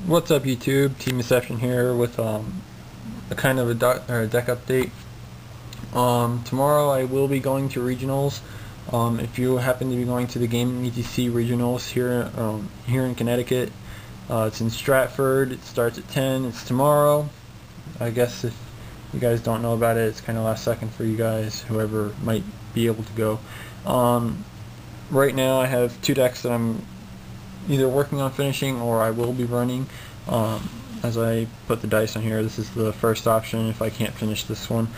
What's up, YouTube? Team Deception here with a kind of a deck update. Tomorrow I will be going to regionals. If you happen to be going to the Game ETC regionals here in Connecticut, it's in Stratford. It starts at 10. It's tomorrow. I guess if you guys don't know about it, it's kind of last second for you guys, whoever might be able to go. Right now I have two decks that I'm either working on finishing or I will be running. As I put the dice on here, this is the first option if I can't finish this one.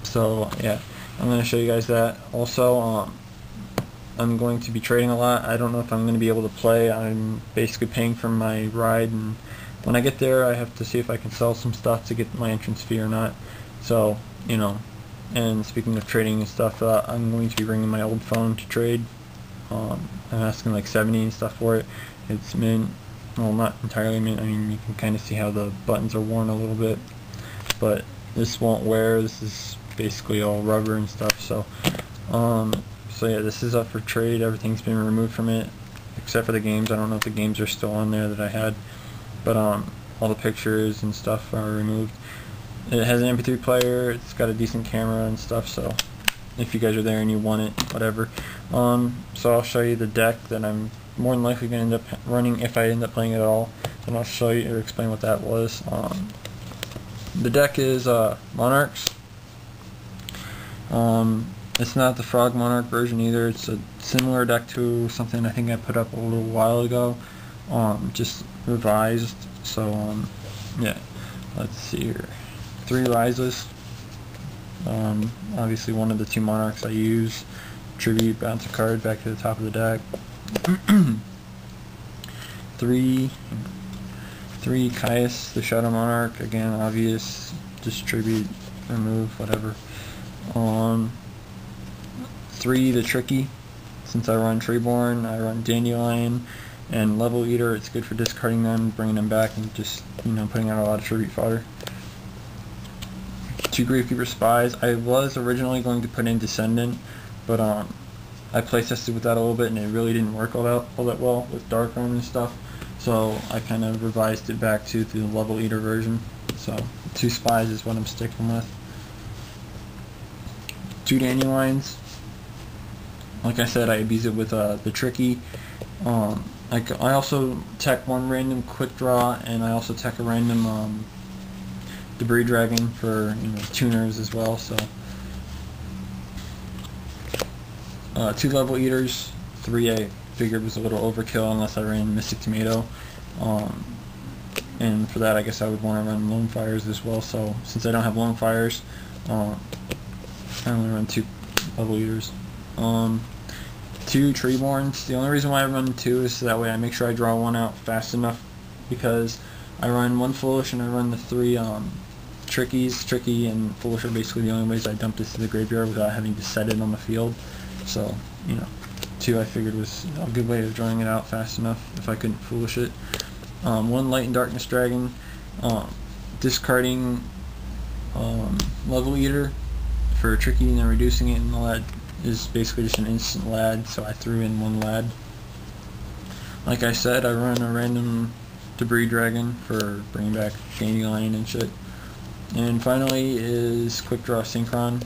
So yeah, I'm going to show you guys that. Also, I'm going to be trading a lot. I don't know if I'm going to be able to play. I'm basically paying for my ride, and when I get there I have to see if I can sell some stuff to get my entrance fee or not. So, you know, and speaking of trading and stuff, I'm going to be bringing my old phone to trade. I'm asking like 70 and stuff for it. It's mint. Well, not entirely mint. I mean, you can kind of see how the buttons are worn a little bit, but this won't wear. This is basically all rubber and stuff. So yeah, this is up for trade. Everything's been removed from it except for the games. I don't know if the games are still on there that I had, but all the pictures and stuff are removed. It has an MP3 player. It's got a decent camera and stuff. So if you guys are there and you want it, whatever. So I'll show you the deck that I'm more than likely going to end up running if I end up playing it at all. And I'll show you or explain what that was. The deck is Monarchs. It's not the Frog Monarch version either. It's a similar deck to something I think I put up a little while ago, just revised. So yeah, let's see here. 3 Rises. Obviously one of the 2 Monarchs I use. Tribute, bounce a card back to the top of the deck. 3 Caius, the Shadow Monarch. Again, obvious. Distribute, remove, whatever. 3 the Tricky. Since I run Treeborn, I run Dandelion and Level Eater. It's good for discarding them, bringing them back, and just, you know, putting out a lot of tribute fodder. 2 Gravekeeper Spies. I was originally going to put in Descendant, but I playtested with that a little bit and it really didn't work all that well with Darkroom and stuff. So I kind of revised it back to the Level Eater version. So 2 Spies is what I'm sticking with. 2 Dandelions. Like I said, I abuse it with the Tricky. I also tech 1 random Quick Draw, and I also tech a random Debris Dragon for, you know, tuners as well. So 2 Level Eaters. 3 I figured was a little overkill unless I ran Mystic Tomato, and for that I guess I would want to run Lone Fires as well. So since I don't have Lone Fires, I only run 2 Level Eaters. 2 Treeborns. The only reason why I run 2 is so that way I make sure I draw 1 out fast enough, because I run 1 Foolish and I run the 3 Trickies. Tricky and Foolish are basically the only ways I dump this to the graveyard without having to set it on the field. So, you know, 2 I figured was a good way of drawing it out fast enough if I couldn't Foolish it. 1 Light and Darkness Dragon. Discarding Level Eater for Tricky and then reducing it and all that is basically just an instant Lad, so I threw in 1 Lad. Like I said, I run a random Debris Dragon for bringing back Dandelion and shit. And finally is Quick Draw Synchron.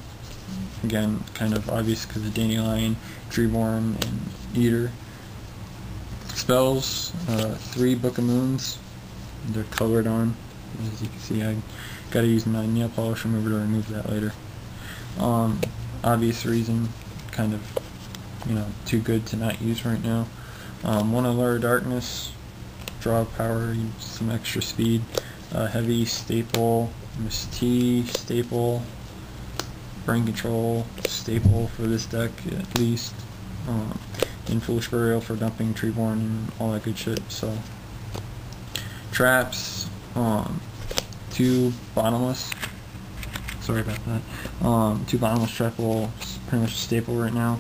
Again, kind of obvious because of Dandelion, Treeborn, and Eater. Spells, 3 Book of Moons. They're colored on. As you can see, I gotta use my nail polish remover to remove that later. Obvious reason, kind of, you know, too good to not use right now. 1 Allure of Darkness. Draw power, some extra speed. Heavy, Staple, Miss T, Staple. Brain Control, Staple for this deck at least. And Foolish Burial for dumping Treeborn and all that good shit. So traps, 2 Bottomless. Sorry about that. 2 Bottomless Trap will pretty much a staple right now.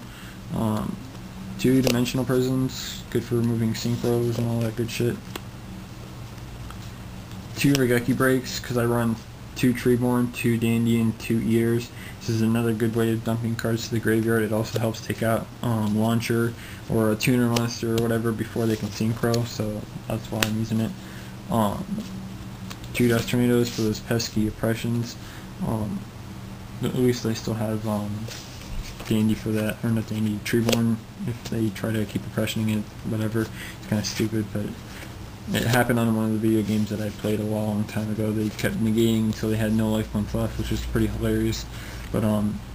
2 Dimensional Prisms, good for removing synchros and all that good shit. 2 Regeki Breaks, because I run 2 Treeborn, 2 Dandy, and 2 Ears. This is another good way of dumping cards to the graveyard. It also helps take out Launcher or a Tuner Monster or whatever before they can Synchro, so that's why I'm using it. 2 Dust Tornadoes for those pesky oppressions. At least I still have Dandy for that, or not Dandy, Treeborn, if they try to keep oppressioning it, whatever. It's kind of stupid, but it happened on one of the video games that I played a long time ago. They kept negating until they had no life points left, which was pretty hilarious. But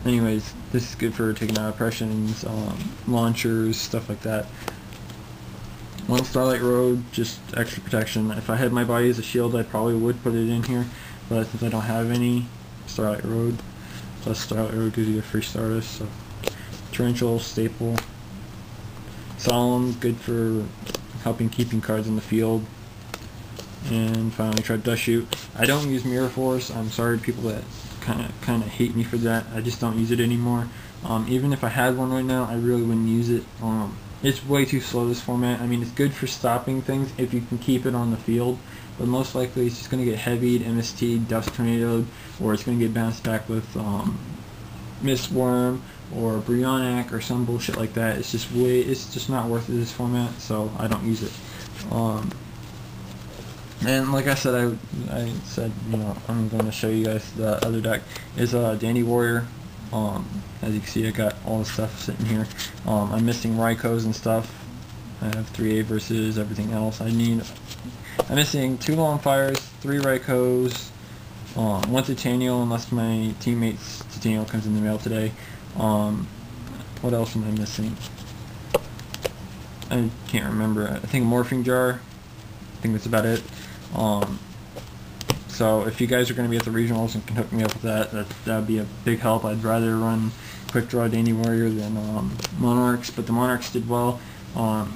anyways, this is good for taking out oppressions, launchers, stuff like that. 1 Starlight Road, just extra protection. If I had my body as a shield, I probably would put it in here, but since I don't have any, Starlight Road. Plus Starlight Road gives you a free Stardust, so Torrential, staple. Solemn, good for helping keeping cards in the field. And finally, Trap Dust Shoot. I don't use Mirror Force. I'm sorry people that kind of hate me for that. I just don't use it anymore. Even if I had one right now, I really wouldn't use it. It's way too slow, this format. I mean, it's good for stopping things if you can keep it on the field, but most likely it's just going to get heavied, MST, Dust Tornadoed, or it's going to get bounced back with Mistworm or Brionac or some bullshit like that. It's just not worth it, this format, so I don't use it. And like I said, I said, you know, I'm going to show you guys the other deck is Dandy Warrior. As you can see, I got all the stuff sitting here. I'm missing Raikos and stuff. I have 3A versus everything else. I'm missing 2 Longfires, 3 Raikos, 1 Titanial, unless my teammate's Titanial comes in the mail today. What else am I missing? I can't remember. I think a Morphing Jar. I think that's about it. So if you guys are going to be at the regionals and can hook me up with that would be a big help. I'd rather run Quick Draw Dandy Warrior than Monarchs, but the Monarchs did well. I'll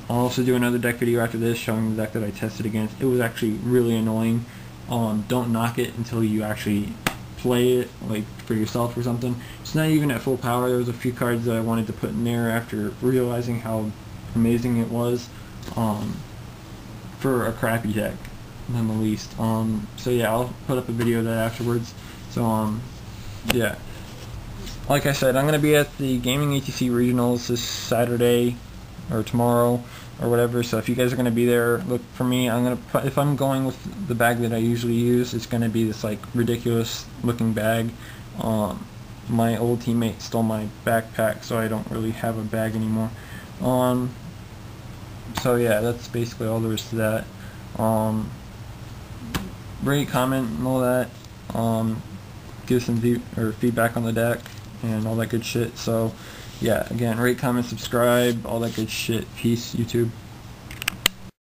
also do another deck video after this showing the deck that I tested against. It was actually really annoying. Don't knock it until you actually play it, like for yourself or something. It's not even at full power. There was a few cards that I wanted to put in there after realizing how amazing it was for a crappy deck, none the least. So yeah, I'll put up a video of that afterwards. So yeah, like I said, I'm gonna be at the Gaming ATC Regionals this Saturday or tomorrow or whatever. So if you guys are gonna be there, look for me. If I'm going with the bag that I usually use, it's gonna be this like ridiculous looking bag. My old teammate stole my backpack, so I don't really have a bag anymore. So yeah, that's basically all there is to that. Rate, comment, and all that. Give some feedback on the deck and all that good shit. So yeah, again, rate, comment, subscribe, all that good shit. Peace, YouTube.